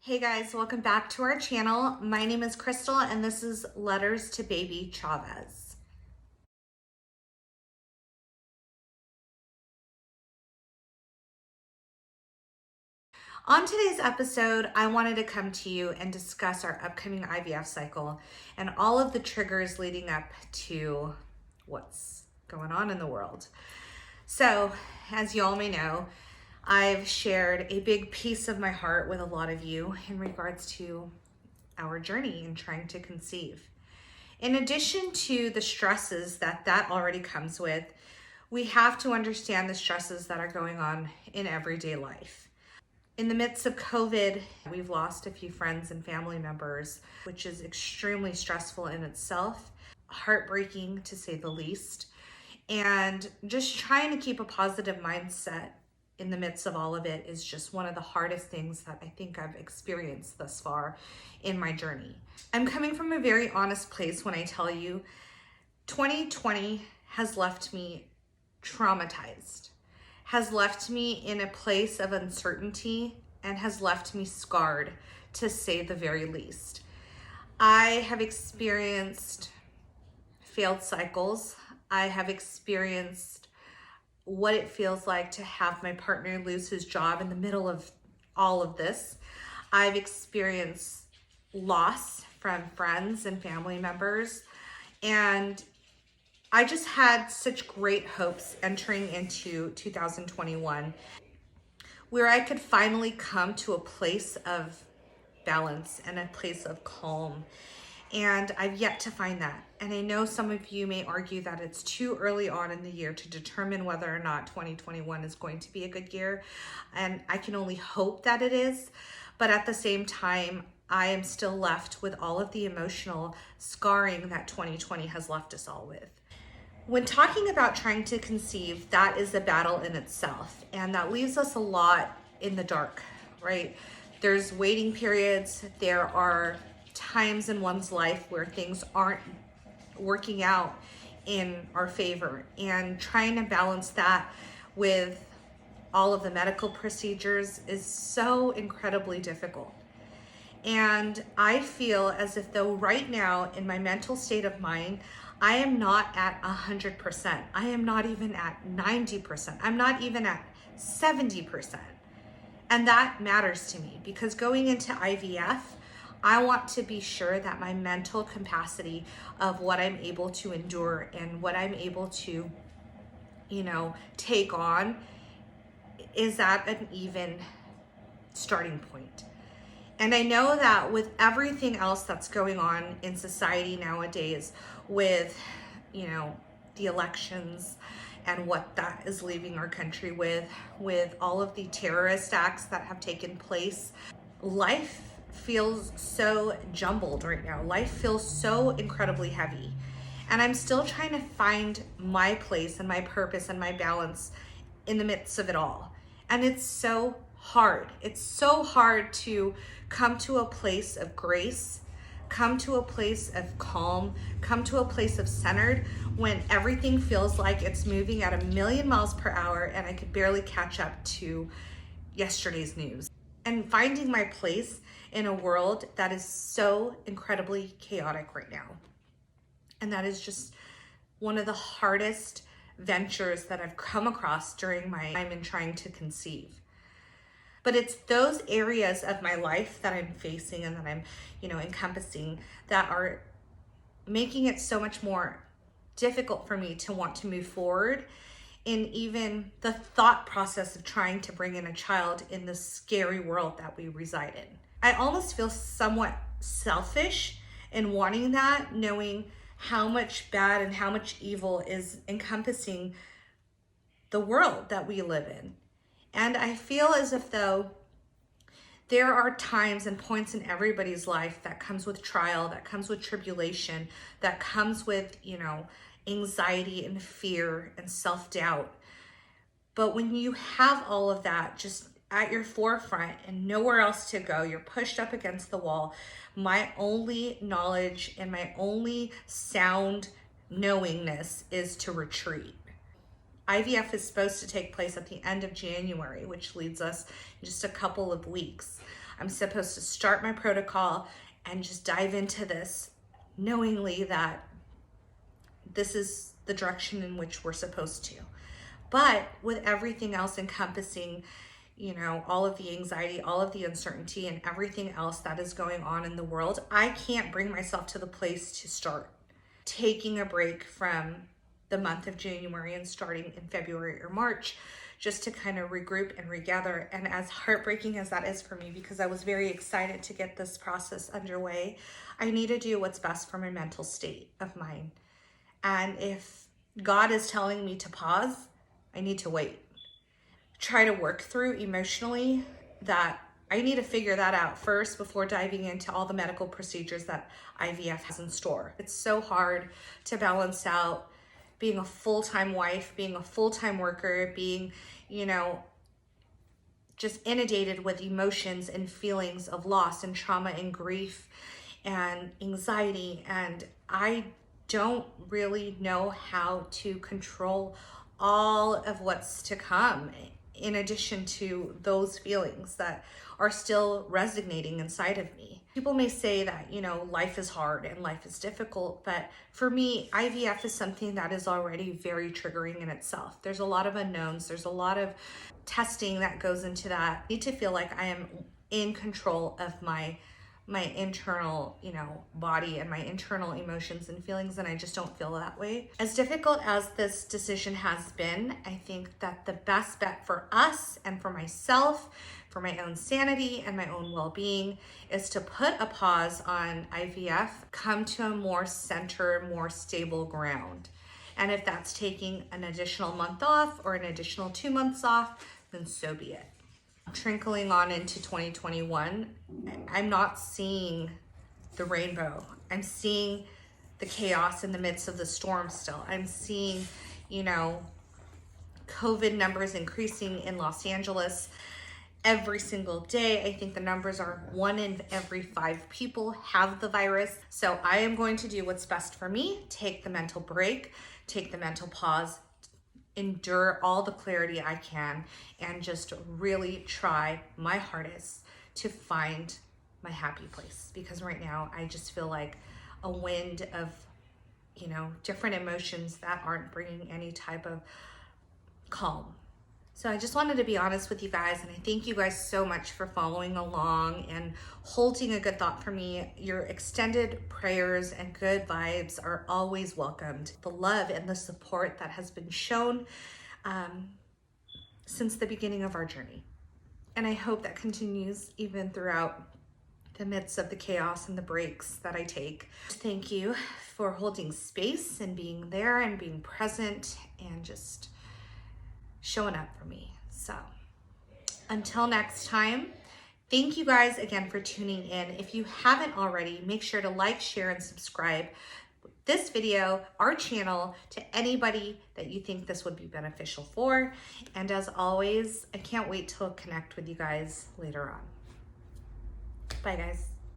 Hey guys, welcome back to our channel. My name is Crystal and this is Letters to Baby Chavez. On today's episode, I wanted to come to you and discuss our upcoming IVF cycle and all of the triggers leading up to what's going on in the world. So, as you all may know, I've shared a big piece of my heart with a lot of you in regards to our journey in trying to conceive. In addition to the stresses that already comes with, we have to understand the stresses that are going on in everyday life. In the midst of COVID, we've lost a few friends and family members, which is extremely stressful in itself, heartbreaking to say the least, and just trying to keep a positive mindset in the midst of all of it is just one of the hardest things that I think I've experienced thus far in my journey. I'm coming from a very honest place when I tell you 2020 has left me traumatized, has left me in a place of uncertainty, and has left me scarred, to say the very least. I have experienced failed cycles. I have experienced what it feels like to have my partner lose his job in the middle of all of this. I've experienced loss from friends and family members, and I just had such great hopes entering into 2021 where I could finally come to a place of balance and a place of calm. And I've yet to find that. And I know some of you may argue that it's too early on in the year to determine whether or not 2021 is going to be a good year. And I can only hope that it is. But at the same time, I am still left with all of the emotional scarring that 2020 has left us all with. When talking about trying to conceive, that is a battle in itself. And that leaves us a lot in the dark, right? There's waiting periods. There are times in one's life where things aren't working out in our favor, and trying to balance that with all of the medical procedures is so incredibly difficult. And I feel as if though right now in my mental state of mind, I am not at 100%. I am not even at 90%. I'm not even at 70%. And that matters to me because going into IVF, I want to be sure that my mental capacity of what I'm able to endure and what I'm able to, take on is at an even starting point. And I know that with everything else that's going on in society nowadays, with, the elections and what that is leaving our country with all of the terrorist acts that have taken place, life feels so jumbled right now. Life feels so incredibly heavy. And I'm still trying to find my place and my purpose and my balance in the midst of it all. And it's so hard. It's so hard to come to a place of grace, come to a place of calm, come to a place of centered when everything feels like it's moving at 1,000,000 miles per hour and I could barely catch up to yesterday's news. And finding my place in a world that is so incredibly chaotic right now. And that is just one of the hardest ventures that I've come across during my time in trying to conceive. But it's those areas of my life that I'm facing and that I'm, encompassing that are making it so much more difficult for me to want to move forward in even the thought process of trying to bring in a child in the scary world that we reside in. I almost feel somewhat selfish in wanting that, knowing how much bad and how much evil is encompassing the world that we live in. And I feel as if though there are times and points in everybody's life that comes with trial, that comes with tribulation, that comes with, anxiety and fear and self-doubt. But when you have all of that just at your forefront and nowhere else to go, you're pushed up against the wall, my only knowledge and my only sound knowingness is to retreat. IVF is supposed to take place at the end of January, which leads us in just a couple of weeks. I'm supposed to start my protocol and just dive into this knowingly that this is the direction in which we're supposed to. But with everything else encompassing, you know, all of the anxiety, all of the uncertainty, and everything else that is going on in the world, I can't bring myself to the place to start taking a break from the month of January and starting in February or March, just to kind of regroup and regather. And as heartbreaking as that is for me, because I was very excited to get this process underway, I need to do what's best for my mental state of mind. And if God is telling me to pause, I need to wait. Try to work through emotionally that I need to figure that out first before diving into all the medical procedures that IVF has in store. It's so hard to balance out being a full-time wife, being a full-time worker, being, you know, just inundated with emotions and feelings of loss and trauma and grief and anxiety. And I don't really know how to control all of what's to come, in addition to those feelings that are still resonating inside of me. People may say that, you know, life is hard and life is difficult, but for me, IVF is something that is already very triggering in itself. There's a lot of unknowns. There's a lot of testing that goes into that. I need to feel like I am in control of my internal, you know, body and my internal emotions and feelings, and I just don't feel that way. As difficult as this decision has been, I think that the best bet for us and for myself, for my own sanity and my own well-being, is to put a pause on IVF, come to a more centered, more stable ground. And if that's taking an additional month off or an additional 2 months off, then so be it. Trickling on into 2021, I'm not seeing the rainbow. I'm seeing the chaos in the midst of the storm still. I'm seeing, you know, COVID numbers increasing in Los Angeles every single day. I think the numbers are 1 in every 5 people have the virus. So I am going to do what's best for me, take the mental break, take the mental pause, endure all the clarity I can, and just really try my hardest to find my happy place. Because right now I just feel like a wind of, you know, different emotions that aren't bringing any type of calm. So I just wanted to be honest with you guys, and I thank you guys so much for following along and holding a good thought for me. Your extended prayers and good vibes are always welcomed. The love and the support that has been shown since the beginning of our journey. And I hope that continues even throughout the midst of the chaos and the breaks that I take. Thank you for holding space and being there and being present and just showing up for me. So until next time, thank you guys again for tuning in. If you haven't already, make sure to like, share, and subscribe this video, our channel, to anybody that you think this would be beneficial for. And as always, I can't wait to connect with you guys later on. Bye guys.